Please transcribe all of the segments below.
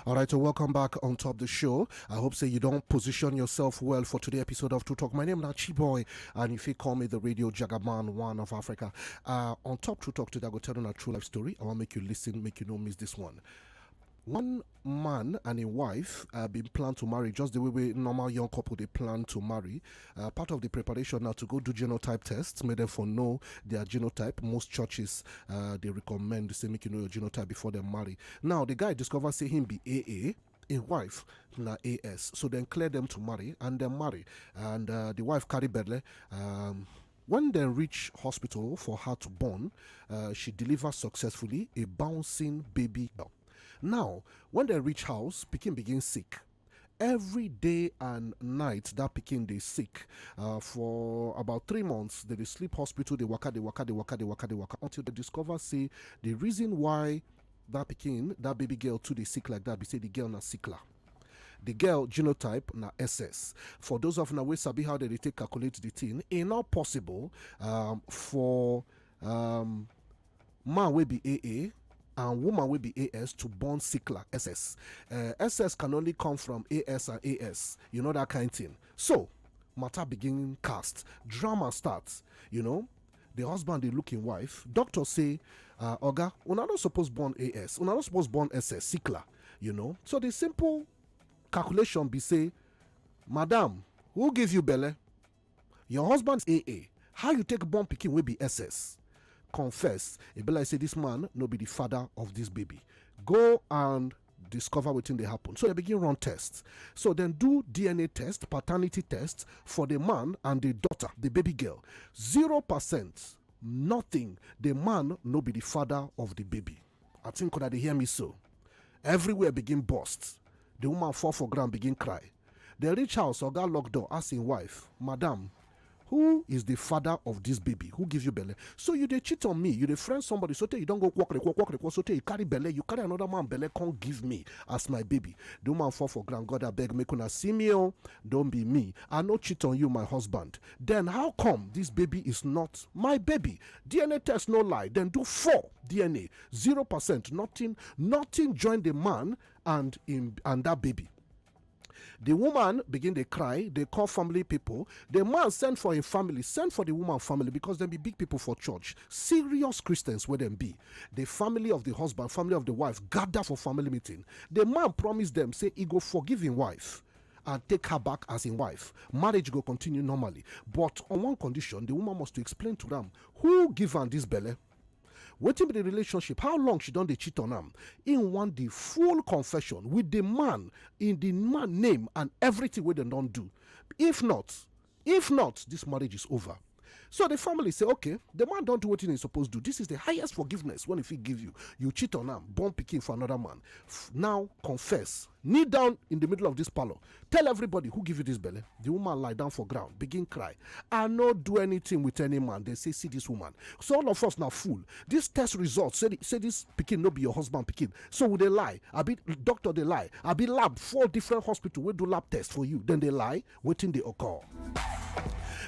All right, so welcome back on top of the show. I hope say you don't position yourself well for today's episode of True Talk. My name is Chiboy, and if you call me the radio Jagaman one of Africa, on top True Talk today, I go tell you a true life story. I want to make you listen, make you don't miss this one. One man and a wife been planned to marry just the way normal young couple they plan to marry. Part of the preparation now to go do genotype tests, made them for know their genotype. Most churches they recommend to say make you know your genotype before they marry. Now the guy discovered say him be AA. A wife na AS, so then clear them to marry and then marry, and the wife carry bedle. When they reach hospital for her to born, she delivers successfully a bouncing baby girl. Now, when they reach house, pikin begins sick. Every day and night, that pikin they sick. For about 3 months, they sleep hospital, they waka until they discover say the reason why that pikin, that baby girl too they sick like that, be say the girl na sickler. The girl genotype na SS. For those of now we sabi how they take calculate the thing, it's not possible for man will be AA and woman will be AS to born sickler SS. SS can only come from AS and AS, you know, that kind of thing. So matter begin cast, drama starts, you know. The husband they look in wife, doctor say oga, una not supposed born AS, una not supposed born SS sickler, you know. So the simple calculation be say, madam, who give you belle? Your husband's AA. How you take born pikin will be SS? Confess. It be like say this man no be the father of this baby. Go and discover wetin dey happen. So they begin run tests. So then do DNA test, paternity test for the man and the daughter, the baby girl. 0%, nothing. The man no be the father of the baby. I think that they hear me so. Everywhere begin burst. The woman fall for ground, begin cry. They reach house, oga lock door, ask him wife, madam, who is the father of this baby? Who gives you belly? So you they cheat on me, you they friend somebody, so you don't go walk, so you carry belly, you carry another man belly, can't give me as my baby. The woman fall for ground, God I beg, make una see me, oh, don't be me. I no cheat on you, my husband. Then how come this baby is not my baby? DNA test no lie, then do 4 DNA, 0%, nothing join the man and that baby. The woman begin to cry. They call family people. The man send for his family, send for the woman family, because them be big people for church, serious Christians where them be. The family of the husband, family of the wife gather for family meeting. The man promise them say he go forgive his wife and take her back as in wife. Marriage go continue normally, but on one condition, the woman must to explain to them who give her this belly. Wetin be the relationship, how long she don dey cheat on am. Im want the full confession with the man, in the man name and everything wey dem don do. If not, this marriage is over. So the family say, okay, the man don't do what he's supposed to do. This is the highest forgiveness when if he give you. You cheat on him, born pikin for another man. Now confess. Kneel down in the middle of this parlor. Tell everybody who give you this belly. The woman lie down for ground, begin cry. I not do anything with any man. They say, see this woman. So all of us now fool. This test results say this pikin no be your husband pikin. So will they lie? I be doctor they lie. I be lab 4 different hospital will do lab test for you. Then they lie. Waiting they occur.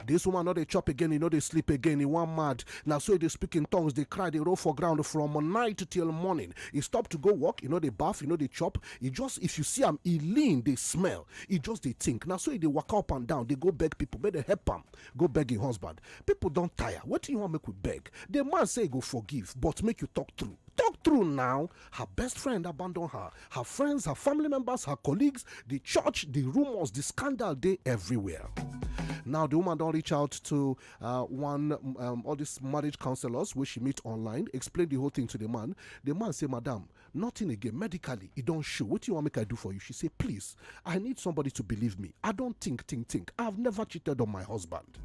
This woman, not they chop again, you know they sleep again, he want mad. Now so they speak in tongues, they cry, they roll for ground from night till morning. He stop to go walk, you know they bath, you know they chop. He just, if you see him, he lean, they smell. He just they think. Now so they walk up and down, they go beg people, but they help him. Go beg his husband. People don't tire. What do you want make we beg? The man say go forgive, but make you talk through. Talk through now. Her best friend abandoned her. Her friends, her family members, her colleagues, the church, the rumors, the scandal, they everywhere. Now the woman don't reach out to all these marriage counselors where she meet online, explain the whole thing to the man. The man say, madam, nothing again, medically, it don't show. What do you want make I do for you? She say, please, I need somebody to believe me. I don't think. I've never cheated on my husband.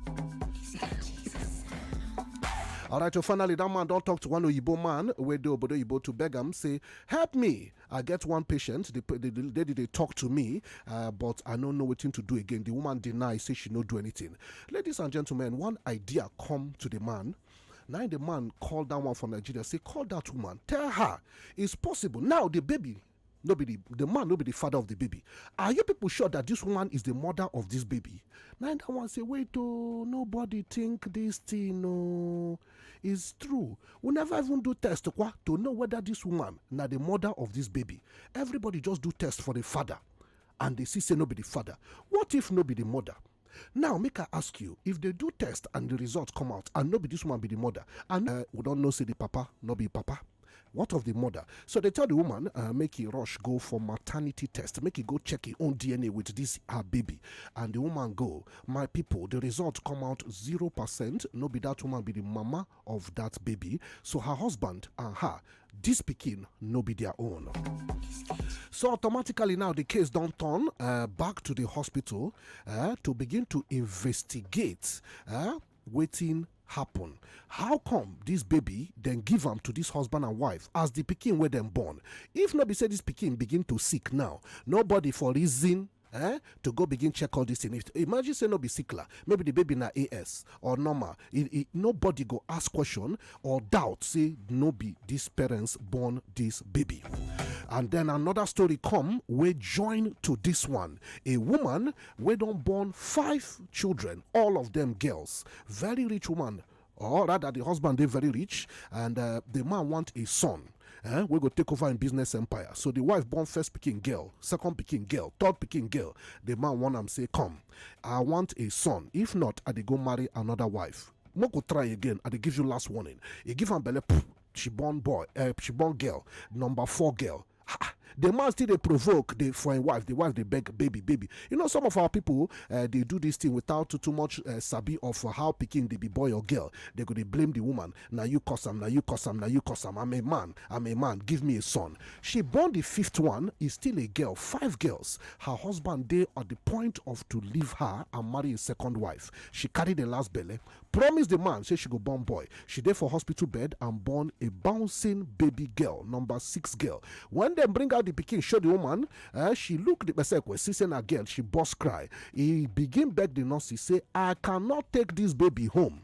Alright, so finally, that man don't talk to one Oyibo man where the Obodo Oyibo to beg him, say, help me. I get one patient, they talk to me, but I don't know what to do again. The woman denies, say she no do anything. Ladies and gentlemen, one idea come to the man. Now the man called that one from Nigeria, say, call that woman, tell her it's possible. Now the baby Nobody, the man, nobody the father of the baby. Are you people sure that this woman is the mother of this baby? Now that one say, wait, oh, nobody think this thing, no, is true. We never even do test to know whether this woman now the mother of this baby. Everybody just do test for the father, and they see say nobody the father. What if nobody the mother? Now, make I ask you, if they do test and the results come out and nobody this woman be the mother, and we don't know say the papa, no be papa. What of the mother? So they tell the woman, make he rush go for maternity test, make he go check his own DNA with this her baby. And the woman go, my people, the results come out 0%. No be that woman be the mama of that baby. So her husband and her, this pikin no be their own. So automatically now the case don't turn back to the hospital to begin to investigate Wetin happen. How come this baby then give am to this husband and wife as the pikin wey dem born? If no be say this pikin begin to sick now, nobody for reason to go begin check all this thing. If, imagine say no be sickler, maybe the baby na AS or normal. Nobody go ask question or doubt say no be these parents born this baby. And then another story come we join to this one. A woman we don't born 5 children, all of them girls. Very rich woman, or rather the husband they very rich, and the man want a son. We go take over in business empire. So the wife born first pikin girl, second pikin girl, third pikin girl. The man want am say, come, I want a son. If not, I dey go marry another wife. No go try again. I dey give you last warning. You give am belle, she born boy, she born girl, number 4 girl. The man still they provoke the for a wife. The wife they beg baby. You know, some of our people they do this thing without too much sabi of how picking they be boy or girl. They go they blame the woman. Now you cuss him. Now you cuss him. Now you cuss him. I'm a man. Give me a son. She born the 5th one. Is still a girl. 5 girls. Her husband they at the point of to leave her and marry a second wife. She carried the last belly. Promised the man say she go born boy. She there for hospital bed and born a bouncing baby girl, number 6 girl. When they bring out the pikin, show the woman, she look the person she say na girl, she burst cry. He begin beg the nurse, he say, I cannot take this baby home.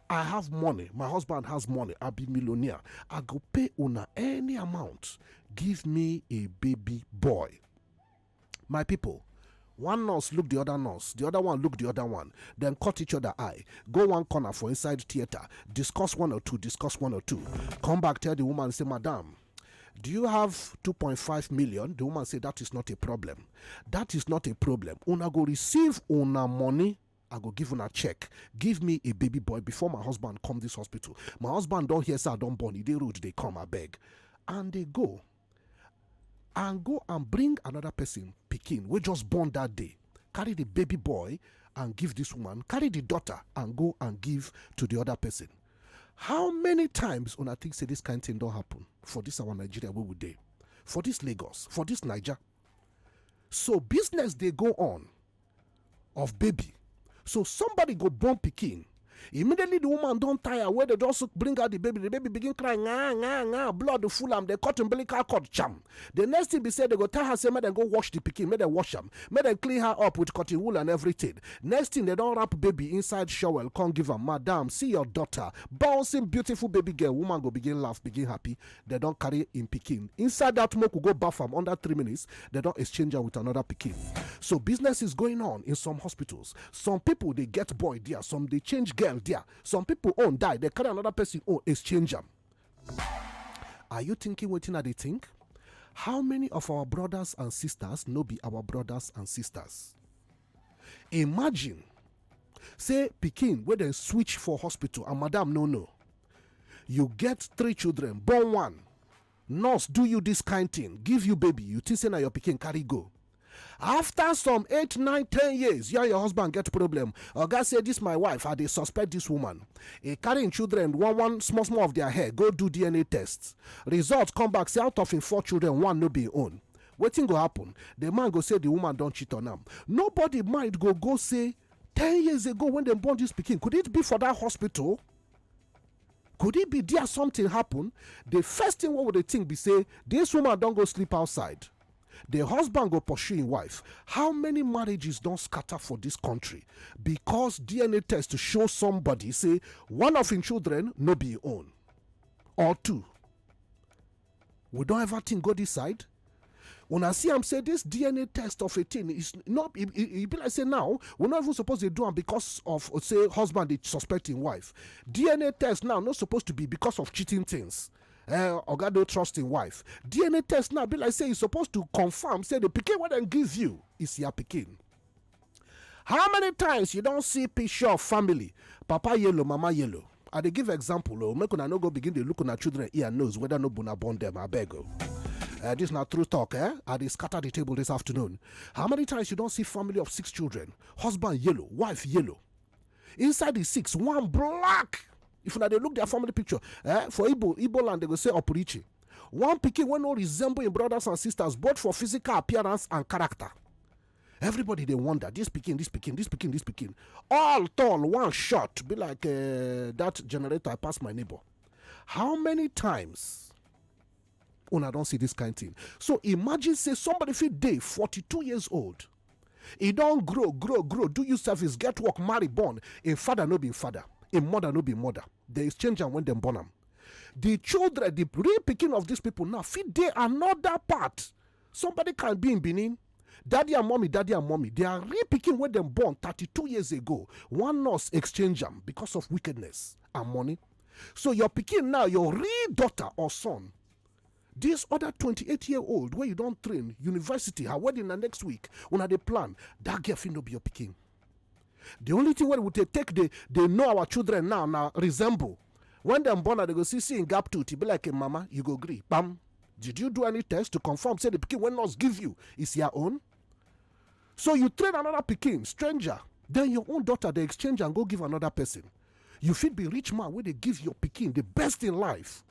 I have money, my husband has money, I be millionaire. I go pay una any amount. Give me a baby boy. My people, one nurse look the other nurse, the other one look the other one, then cut each other eye, go one corner for inside theater, discuss one or two, come back, tell the woman, say, madam, do you have 2.5 million? The woman said, that is not a problem. That is not a problem. Una go receive una money. I go give una check. Give me a baby boy before my husband come this hospital. My husband don't hear say I don't born. They rude. They come, I beg. And they go and bring another person, pikin, we just born that day. Carry the baby boy and give this woman. Carry the daughter and go and give to the other person. How many times on I think say this kind of thing don't happen for this our Nigeria where we dey, for this Lagos, for this Niger? So business they go on of baby. So somebody go born pikin. Immediately the woman don't tire where they just bring out the baby begin crying, blood full am, they cut umbilical cord jam. The next thing be said they go tell her say make them go wash the pikin, make them wash am, make them clean her up with cotton wool and everything. Next thing they don't wrap baby inside shower, come give her, madam, see your daughter, bouncing beautiful baby girl. Woman go begin laugh, begin happy. They don't carry in pikin. Inside that smoke will go bath am under 3 minutes. They don't exchange her with another pikin. So business is going on in some hospitals. Some people they get boy there, some they change girl there. Some people own die, they carry another person own exchange them. Are you thinking Wetin I dey think? How many of our brothers and sisters no be our brothers and sisters? Imagine, say pikin where they switch for hospital and madam no. You get 3 children, born 1. Nurse do you this kind thing, give you baby, you think say na your pikin carry go. After some 8, 9, 10 years, you and your husband get problem. Oga say, this my wife, I dey suspect this woman. Carrying children, one small of their hair, go do DNA tests. Results come back, say out of him 4 children, 1 no be own. Wetin go happen? The man go say the woman don't cheat on him. Nobody might go say, 10 years ago when they born this pikin, could it be for that hospital? Could it be there something happen? The first thing what would they think be say, this woman don't go sleep outside. The husband go pursue his wife. How many marriages don't scatter for this country because DNA test to show somebody say one of his children no be his own or 2? We don't ever think go this side. When I see him say this DNA test of a thing is not, it be like say now, we're not even supposed to do it because of, say, husband is suspecting wife. DNA test now not supposed to be because of cheating things. Or God don't trust in wife. DNA test now be like say you're supposed to confirm, say the pikin what they give you is your pikin. How many times you don't see picture of family, papa yellow, mama yellow? I dey give example, make una no go begin to look on our children ear and nose whether no bona born them, I beg you. This is not true talk, I dey scatter the table this afternoon. How many times you don't see family of 6 children, husband yellow, wife yellow? Inside the 6, one black. If they look their family picture, for Igbo land, they go say Opurichi. One pikin will not resemble in brothers and sisters, both for physical appearance and character. Everybody they wonder, this pikin. All tall, one shot, be like that generator I pass my neighbor. How many times when I don't see this kind of thing? So imagine say somebody fit day 42 years old. He don't grow, do you service, get work, marry, born. A father no be father, a mother no be mother. They exchange and when them born them. The children, the real picking of these people now fit day another part. Somebody can be in Benin. Daddy and mommy. They are real picking when them born 32 years ago. One nurse exchange them because of wickedness and money. So your picking now, your real daughter or son, this other 28-year-old where you don't train, university, her wedding the next week, when they plan, that girl will not be your picking. The only thing when we take, they know our children now resemble. When them born, they go see in gap tooth, be like a mama, you go agree. Bam. Did you do any test to confirm, say the picking when nurse give you is your own? So you train another picking, stranger, then your own daughter, they exchange and go give another person. You fit be rich man where they give your picking the best in life.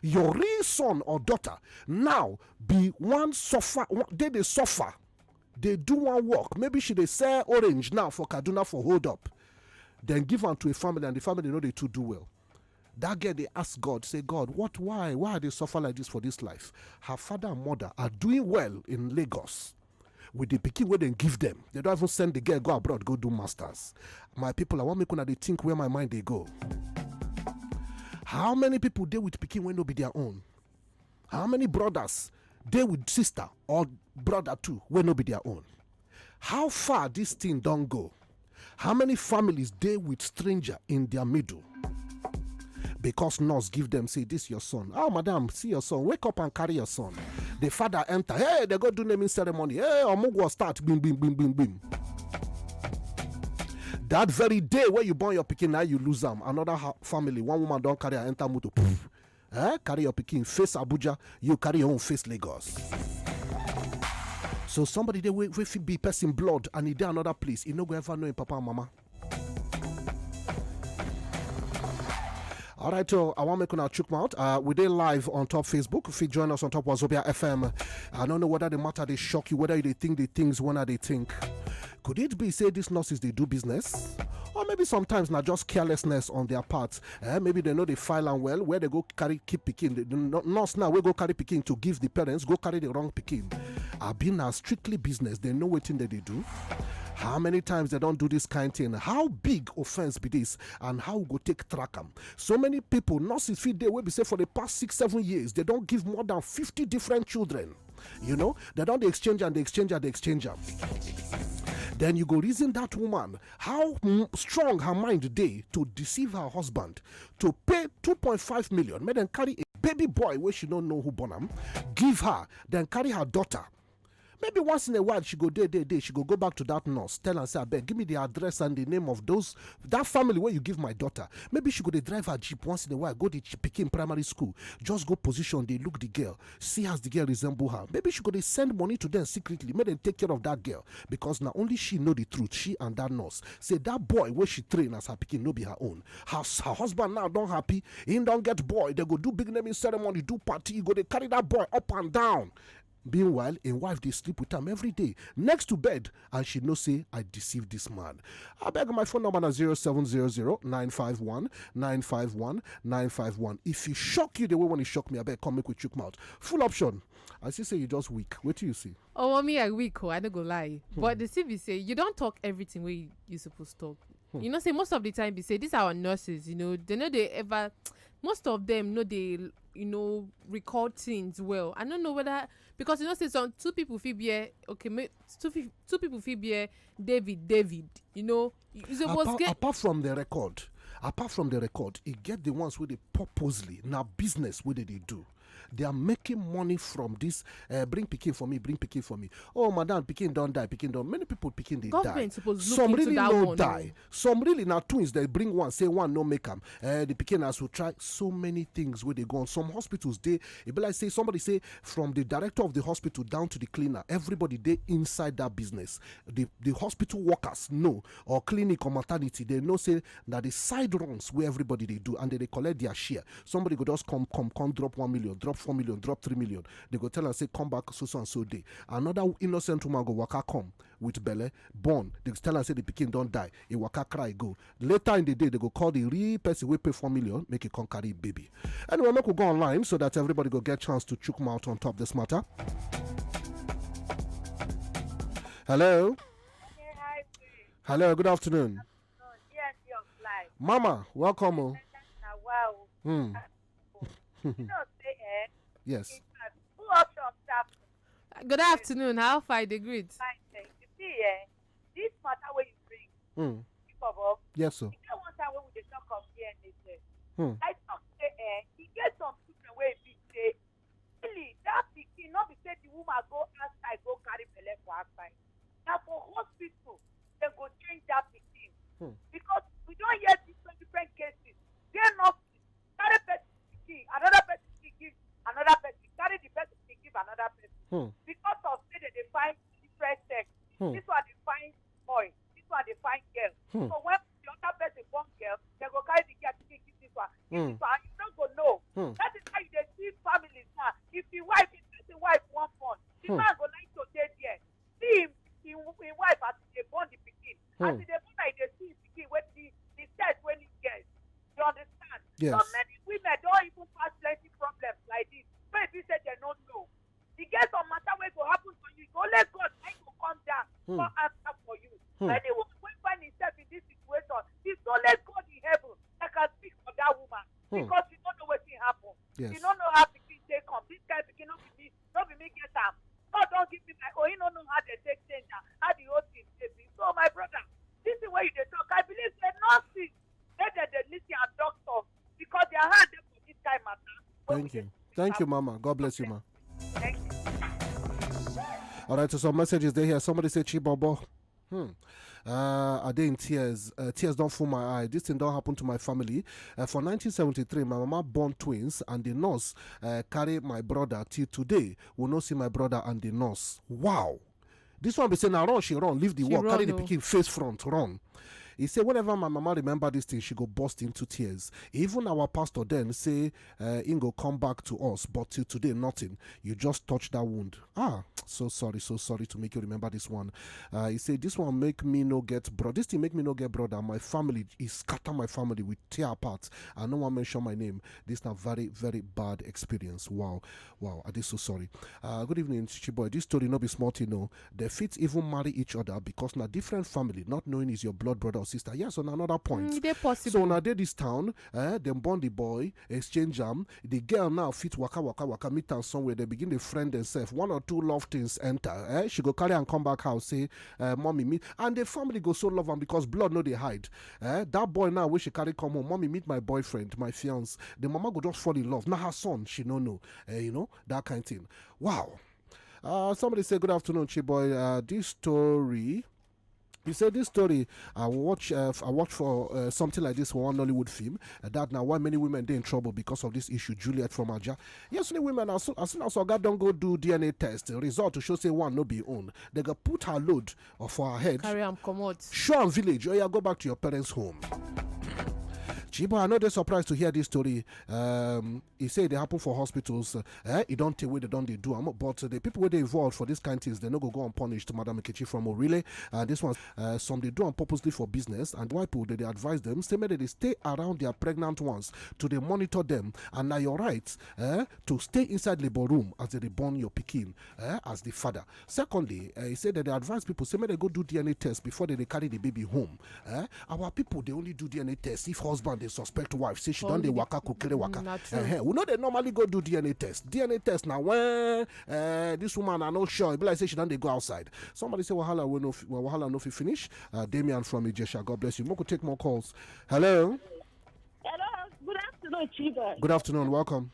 Your real son or daughter now be one suffer, they suffer. They do one work. Maybe she they sell orange now for Kaduna for hold up. Then give them to a family and the family know they too do well. That girl, they ask God, say, God, why are they suffer like this for this life? Her father and mother are doing well in Lagos. With the pikin where they give them. They don't even send the girl go abroad, go do masters. My people, I want me to think where my mind they go. How many people deal with pikin when no be their own? How many brothers deal with sister or brother too when no be their own? How far this thing don't go? How many families deal with stranger in their middle? Because nurse give them, say, this your son. Oh, madam, see your son. Wake up and carry your son. The father enter. Hey, they go do naming ceremony. Hey, Omugwo start. Bim, bim, bim, bim, bim. That very day where you born your pikin, now you lose them. Another family, one woman don't carry her enter motor. Carry your pikin, face Abuja. You carry your own face Lagos. So somebody they will be person blood and he there another place. He no go ever know him papa and mama. All right, so I want to make a check out. We did live on top Facebook. If you join us on top Wazobia FM, I don't know whether the matter they shock you, whether they think the things when they think. Could it be say these nurses they do business? Or maybe sometimes not just carelessness on their part. Maybe they know they file and well, where they go keep picking. The nurse now we go carry picking to give the parents, go carry the wrong picking. I've been now strictly business. They know what thing that they do. How many times they don't do this kind of thing? How big offense be this? And how go take track them? So many people, nurses feed there will be say for the past 6-7 years, they don't give more than 50 different children. You know, they don't exchange and they exchange and they exchange them. Then you go reason that woman, how strong her mind day to deceive her husband, to pay 2.5 million, make them carry a baby boy where she don't know who born him, give her, then carry her daughter. Maybe once in a while she go day, she go back to that nurse, tell her, say, give me the address and the name of that family where you give my daughter. Maybe she go dey drive her jeep once in a while, go to Pikin primary school, just go position, they look the girl, see as the girl resemble her. Maybe she go dey send money to them secretly, make them take care of that girl, because now only she know the truth, she and that nurse. Say that boy where she train as her Pikin no be her own. Her husband now don't happy, he don't get boy, they go do big naming ceremony, do party, go they carry that boy up and down. Meanwhile, a wife they sleep with him every day next to bed, and she no say I deceived this man. I beg my phone number 0700-951-951-951. If he shock you the way when he shock me, I beg come make with chook mouth. Full option. I see say you just weak. What do you see? Oh, me I weak. I don't go lie. But the CV say you don't talk everything where you supposed to talk. You know, say most of the time they say these are our nurses. You know, they know they ever. Most of them know they record things well. I don't know whether because say some two people fit bear two people fit bear David. You suppose get apart from the record, it get the ones where they purposely now business where they do. They are making money from this. Bring pikin for me. Oh, madam, pikin don't die. Many people pikin they government die. suppose look Some into really that no one. die. Some really now twins. They bring one, say one no make them. The pikin has to try so many things where they go on. Some hospitals it be like somebody say from the director of the hospital down to the cleaner, everybody they inside that business. The hospital workers know, or clinic or maternity, they know say that the side runs where everybody they do, and they collect their share. Somebody go just come drop 1 million, drop 4 million, drop 3 million. They go tell and say come back so and so day. Another innocent woman go waka come with belle born. They tell and say the pikin don't die. A waka cry go. Later in the day they go call the real person we pay 4 million, make it come carry baby. Anyway, make we go online so that everybody go get chance to chook mouth on top this matter. Hello. Hi. Hello. Good afternoon. Yes, your fly. Mama, welcome. Wow. Yes. Who else your staff? Good afternoon. How far the greet? Fine, thanks. You see, this matter where you bring, Yes, sir. you know one time when we talk of DNA, Hmm. I talk say, he get some children where he say, really, that pikin, not be say the woman go outside, go carry belle for outside. Now for hospital, they go change that pikin. Because we don't hear different cases. They're not carry person pikin, another person give another person, carry the person give another person. Because of say that they find different sex. This one they find boy, this one they find girl. So when the other person born girl, they go carry the girl to give this one. Give this one, and you don't go know. That is how you dey see families now. If the wife want born, the man go like to stay there. See him wife as they born the pikin. As they born like they see him pikin with the sex when he gets. You understand? Yes. So many women don't even pass plenty problems like this. But if you say they don't know, the get some matter where go happen for you. Go let God make you come down for answer for you. Like the woman will find himself in this situation. It's only God in heaven that can speak for that woman because you don't know what will happen. Yes. You don't know how pikin take come. This guy pikin not be me get am. God don't give me my he don't know how they take change how the whole thing take be. So my brother, this is where you dey talk. I believe they nurses, they listen and doctors because their hand dey for this kind matter. Thank you, Mama. God bless you, Ma. Thank you. All right, so some messages they here. Somebody say Chibobo. Are they in tears? Tears don't fool my eye. This thing don't happen to my family. For 1973, my mama born twins, and the nurse carry my brother till today. We not see my brother and the nurse. Wow. This one be saying, now run, she run, leave the work, carry the pikin face front, run. He said, whenever my mama remember this thing, she go burst into tears. Even our pastor then say, Ingo, come back to us, but till today, nothing. You just touch that wound. So sorry to make you remember this one. He said, this one make me no get brother. This thing make me no get brother. My family is scatter my family. We tear apart. I no one mention my name. This is a very, very bad experience. Wow. I did so sorry. Good evening, Chiboy. This story not be smart, you know. They fit even marry each other because na different family, not knowing is your blood brother or sister. Yes, on another point. They possible. So now they this town, them born the boy, exchange them. The girl now fit waka meet am somewhere. They begin to friend themselves. One or two love things enter. She go carry and come back house say, mommy meet, and the family go so love am because blood no they hide. That boy now wish she carry come home. Mommy meet my boyfriend, my fiance. The mama go just fall in love. Now her son, she no know. You know that kind of thing. Wow. Somebody say good afternoon, Chiboy. This story. He said this story I watch for something like this for one Nollywood film. That now why many women they in trouble because of this issue. Juliet from Aja. Yes, many women as soon as God don't go do DNA test, the result to show say one no be own. They go put her load for her head. Carry am comot. Show am village. Or go back to your parents' home. Chiba, I know they're surprised to hear this story. He said they happen for hospitals. It don't take away they don't they do. But the people where they involved for this kind of things, they no go unpunished. Madam Kechi from Orile. This one, some they do on purposely for business, and why people they advise them, say maybe they stay around their pregnant ones to they monitor them. And now you're right to stay inside labor room as they born your pikin as the father. Secondly, he said that they advise people say maybe they go do DNA test before they carry the baby home. Our people they only do DNA test if husband suspect wife say she done the waka kukere waka. We know they normally go do DNA test. DNA test now when this woman are not sure. It be like say she done they go outside. Somebody say wahala wahala no fi finish. Damian from Ijesha, God bless you. Moko take more calls. Hello. Hello. Good afternoon, Chiba. Good afternoon. Welcome.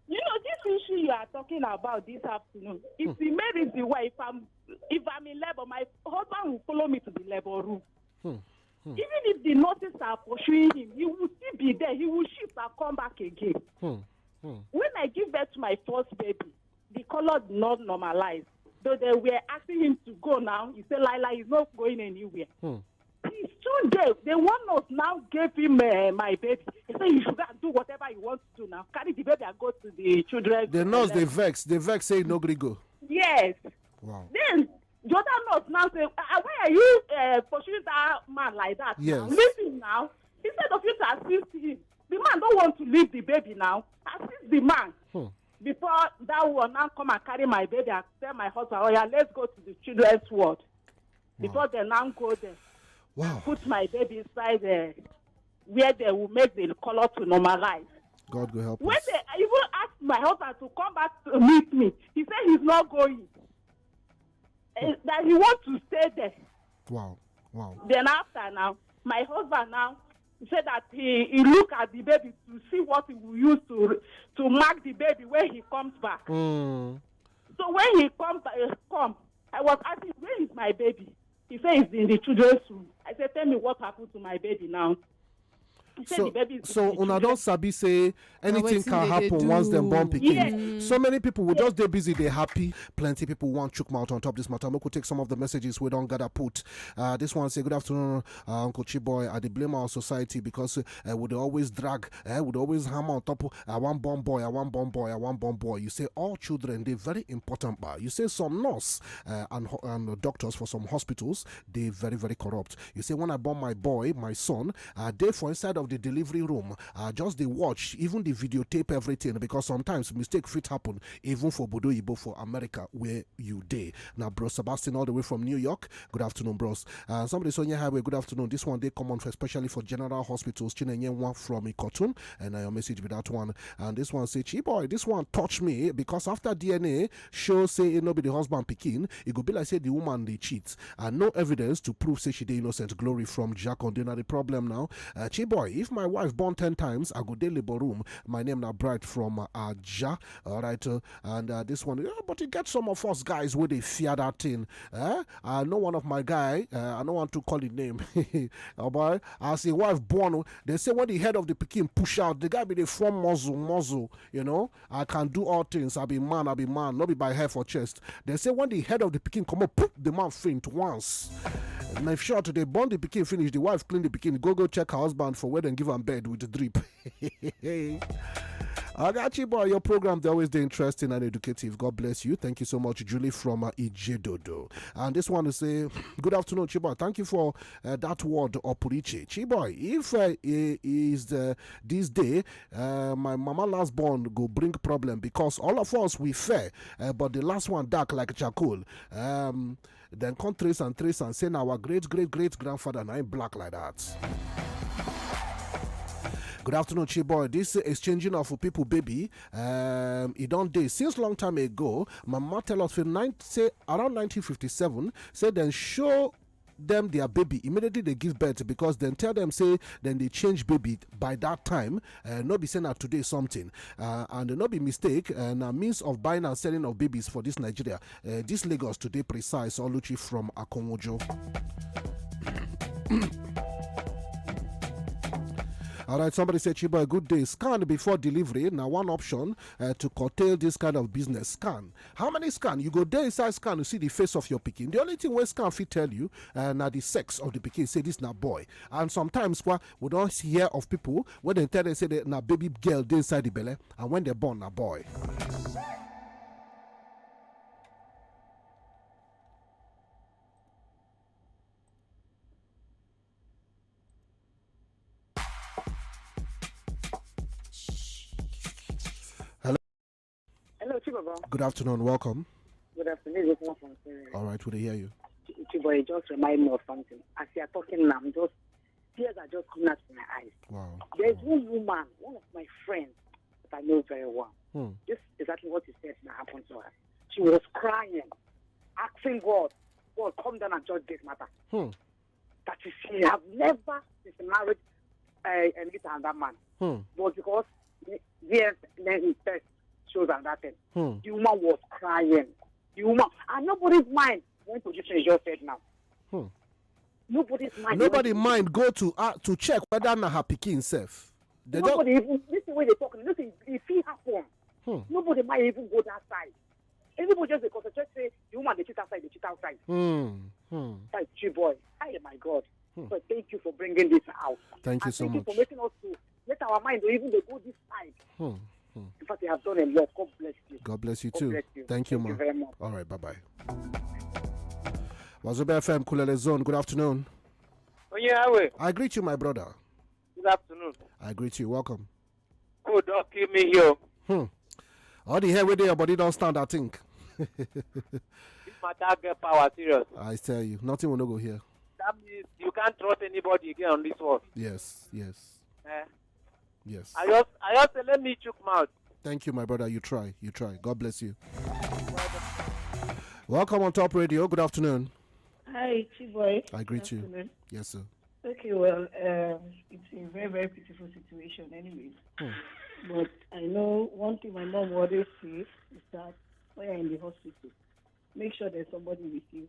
You know, this issue you are talking about this afternoon, it's the main reason why if I'm in labor, my husband will follow me to the labor room. Even if the nurses are pursuing him, he will still be there. He will shift and come back again. When I give birth to my first baby, the color did not normalize. Though they were asking him to go now, he said, Lila, he's not going anywhere. He's still there. The one nurse now gave him my baby. He said, you should go and do whatever you want to do now. Carry the baby and go to the children. The nurse, they vex say no go. Yes. Wow. Then the other nurse now say, why are you pursuing that man like that? Yes. Now? Leave him now. Instead of you to assist him, the man don't want to leave the baby now. Assist the man. Before that one now come and carry my baby and tell my husband, oh yeah, let's go to the children's ward. Before they now go there. Wow. Put my baby inside there where they will make the color to normalize. God will help when us. I even asked my husband to come back to meet me, he said he's not going. That he wants to stay there. Wow. Then after now, my husband now said that he look at the baby to see what he will use to mark the baby when he comes back. So when he come, I was asking, where is my baby? He said it's in the children's room. I said, tell me what happened to my baby now. So una don sabi say anything can happen once them born pikin. Yes. So many people will just dey busy, they happy. Plenty people want chook mouth on top this matter. We could take some of the messages we don't gather put. This one say, good afternoon, Uncle Chiboy. I dey blame our society because would always drag, would always hammer on top. I want born boy, I want born boy, I want born boy. You say all children they very important, but you say some nurse and doctors for some hospitals they very very corrupt. You say when I born my boy, my son, they for inside of the delivery room, just they watch, even the videotape everything, because sometimes mistake fit happen, even for Bodo Ibo for America where you day. Now, bro Sebastian, all the way from New York. Good afternoon, bros. Somebody Sonia Highway, good afternoon. This one they come on for, especially for general hospitals. Chinenye one from Ikotun, and your message with that one. And this one say, Chiboy, this one touch me because after DNA show say it no be the husband pikin, it go be like say the woman they cheat, and no evidence to prove say she dey innocent. Glory from Jack on dinner. The problem now, Chiboy, if my wife born 10 times, I go dey labor room. My name now Bright from Aja. All right, and this one, but it gets some of us guys where they fear that thing. I know one of my guy. I don't want to call his name. Oh boy, as a wife born, they say when the head of the pikin push out, the guy be the front muzzle. You know, I can do all things. I be man, not be by hair for chest. They say when the head of the pikin come up, poop, the man faint once. And if short, they born the pikin finish, the wife clean the pikin, go check her husband for where they give him bed with the drip. I got you, boy. Your program, they're always interesting and educative. God bless you. Thank you so much, Julie from Ijedodo. And this one to say, good afternoon, Chiboy. Thank you for that word, Opuriche. Chiboy, if is this day, my mama last born go bring problem because all of us we fair, but the last one dark like charcoal. Then come trace and say now our great grandfather now black like that. Good afternoon, Chiboy. This exchanging of people, baby, it don't day since long time ago. My mama tell us say around 1957, say then show them their baby immediately they give birth because then tell them say then they change baby by that time. Not be saying that today something and not be mistake and a means of buying and selling of babies for this Nigeria. This Lagos today precise Oluchi from Akonwojo. All right, somebody said, Chiba, a good day. Scan before delivery. Now, one option to curtail this kind of business. Scan. How many scan? You go there inside scan to see the face of your pikin. The only thing where scan fit tell you now the sex of the pikin. Say this now boy. And sometimes we don't hear of people when they tell them say that now baby girl they inside the belly, and when they're born now boy. Good afternoon, welcome. Good afternoon, all right, would I hear you? Chiboy, just remind me of something. As you are talking now, I'm just tears are just coming out of my eyes. Wow. There's one woman, one of my friends that I know very well. This is exactly what he said that happened to her. She was crying, asking God, come down and judge this matter. That she have never, since married, meet another man. But because yes, then he test shows and that thing. The woman was crying. The woman, and nobody's mind went to you just said now. Nobody's mind. Nobody mind go to check whether na her pikin self. Nobody even listen when they talk. Listen, if it happen, nobody might even go that side. Everybody just concentrate say the woman they cheat outside, they cheat outside. That's true, boy. Oh my God. So thank you for bringing this out. Thank you so much. Thank you for making us to let our mind or even they go this side. In fact, they have done a lot. God bless you. God bless you God too. bless you. Thank you, Thank ma. you very much. All right, bye-bye. Wazobe FM, Kulele Zone. Good afternoon. I greet you, my brother. Good afternoon. I greet you. Welcome. Good, don't kill me here. All the hair with your body don't stand, I think. This matter get power serious. I tell you, nothing will not go here. That means you can't trust anybody again on this world. Yes. Yes. I just say, let me choke mouth. Thank you, my brother. You try. God bless you. Welcome on Top Radio. Good afternoon. Hi, Chiboy. I greet you. Yes, sir. Okay, well, it's a very, very beautiful situation anyways. But I know one thing my mom would always say is that when you're in the hospital, make sure there's somebody with you.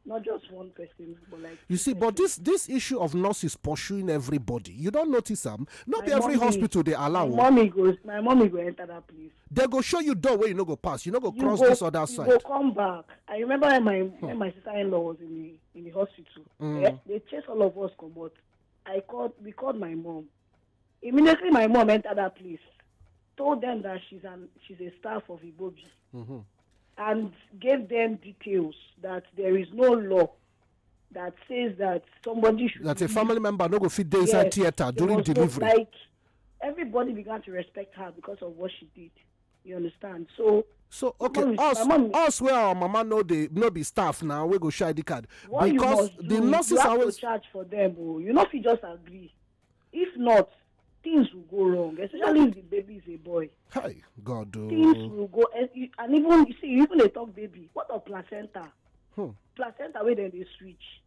Not just one person, but like you see, but this issue of nurses pursuing everybody, you don't notice them. Not My every mommy- hospital they allow. my mommy go enter that place. They go show you door where you no go pass. You no go You cross go- this other you side. go come back. I remember when my sister-in-law was in the hospital. They chased all of us come out. We called my mom. Immediately my mom entered that place, told them that she's a staff of Ibobi, and gave them details that there is no law that says that somebody should That a leave. family member no go fit dey inside Yes, theater there during was no- delivery. like everybody began to respect her because of what she did. You understand? So Okay, my mom- us where our mama no be staff now, we go share the card what you because must the do, nurses you have always. to charge for them. You know, if you just agree, if not, things will go wrong. Especially if the baby is a boy, Hey, God, things will go. And even you see, even a talk baby. What of placenta? Placenta where then they switch.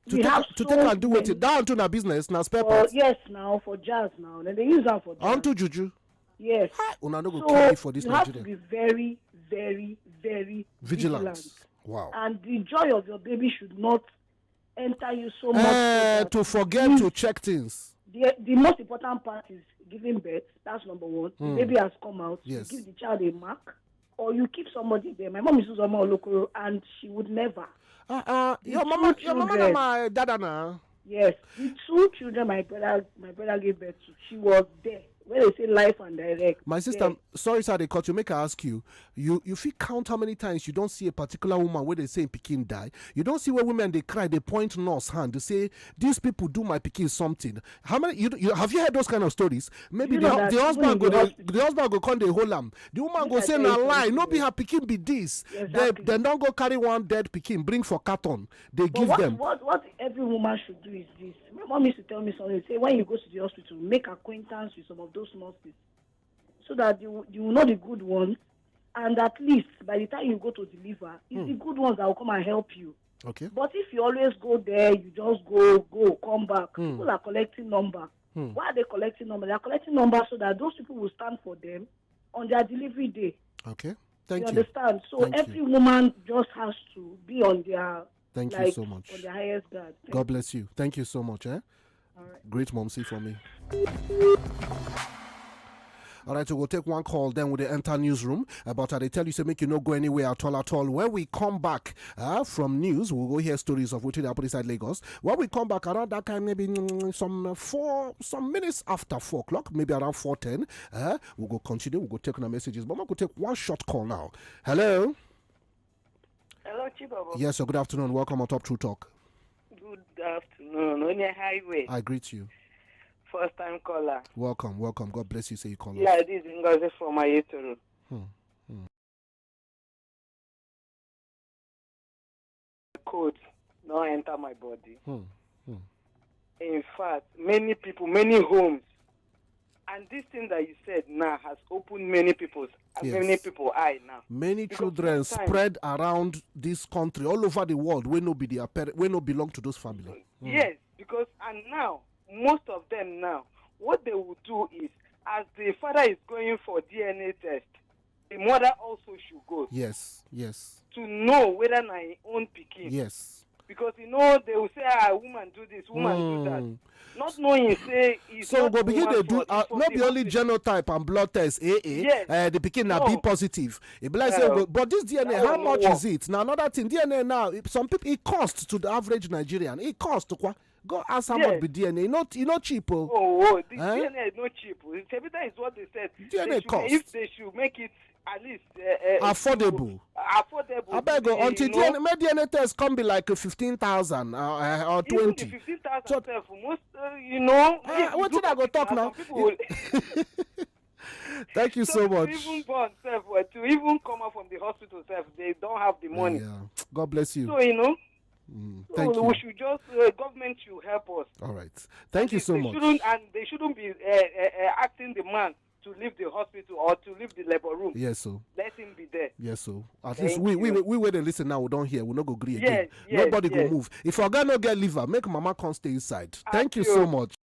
to We take have to so take and do many- it down to na business na spare For, parts. yes, now for jazz now, then they use that for jazz. Onto juju. Yes. Una no go So kill me for this you have to Nigeria. be very, very, very Vigilance. Wow. And the joy of your baby should not enter you so much. so that To forget you- to check things. the most important part is giving birth. That's number one. The baby has come out. Yes. You give the child a mark, or you keep somebody there. My mom is Uzoma Olokoro, and she would never. Your two mama na children. my dada na. Yes, the two children my brother gave birth to, she was there. When they say life and direct. My sister, there. sorry, sir, they cut you. Make I ask you. You fit count how many times you don't see a particular woman where they say in pikin die. You don't see where women they cry, they point nurse hand, they say these people do my pikin something. How many? You have you heard those kind of stories? Maybe You the, know that the husband even go in the the husband go come the hold am. The woman Make go I say tell na you lie. something, No be eh? her pikin be this. Exactly. They don't go carry one dead pikin bring for carton. They But give them. what every woman should do is this. My mom used to tell me something. Say when you go to the hospital, make acquaintance with some of those nurses, so that you will know the good ones, and at least by the time you go to deliver, it's the good ones that will come and help you. Okay. But if you always go there, you just go, come back. People are collecting number. Why are they collecting number? They are collecting number so that those people will stand for them on their delivery day. Okay. Thank you. Understand? So Thank every you. woman just has to be on their Thank you like, so much. on their highest guard. God bless you. Thank you so much. All right. Great mom, see for me. All right, so we'll take one call, then we'll enter newsroom. But they tell you, say, make you not go anywhere at all. When we come back from news, we'll go hear stories of what happened inside Lagos. When we come back around that time, maybe some minutes after 4 o'clock, maybe around 4:10, we'll go continue, we'll go take on our messages. But we'll go take one short call now. Hello? Hello, Chibobo. Yes, sir, good afternoon. Welcome on Top True Talk. Good afternoon. On your highway. I greet you. First time caller. Welcome. God bless you. Say you call us. Yeah, this is Ngozi from Ayetoro. Code not enter my body. In fact, many people, many homes, and this thing that you said now has opened many people's many people eye now. Many children spread around this country, all over the world, when no be their parent, when no belong to those families. Yes, because and now most of them now, what they will do is, as the father is going for DNA test, the mother also should go. Yes. To know whether my own pikin. Yes. Because they will say, woman do this, woman do that. Not knowing, say, it's so not go begin to do not be only hospital. genotype and blood test, Yes. the pikin na B positive. It be like say, but this DNA, how much is it? Now another thing, DNA now, some people it costs to the average Nigerian. It costs to go ask how much be DNA. Not cheap. The DNA is not cheap. It's what they said. DNA cost. If they should make it at least affordable. I beg you, until DNA test come be like 15,000 or 20. Even the 15,000 most, what did I go talk now? Thank you so much. Even born to even come out from the hospital, they don't have the money. Yeah. God bless you. So thank you. We should just government should help us. All right. Thank you so much. They shouldn't be asking the man to leave the hospital or to leave the labor room. Yes, so. Let him be there. Yes, so. At least we wait and listen now. We don't hear. We not go agree again. Yes, Nobody go move. If our guy no get liver, make mama come stay inside. Thank you so much.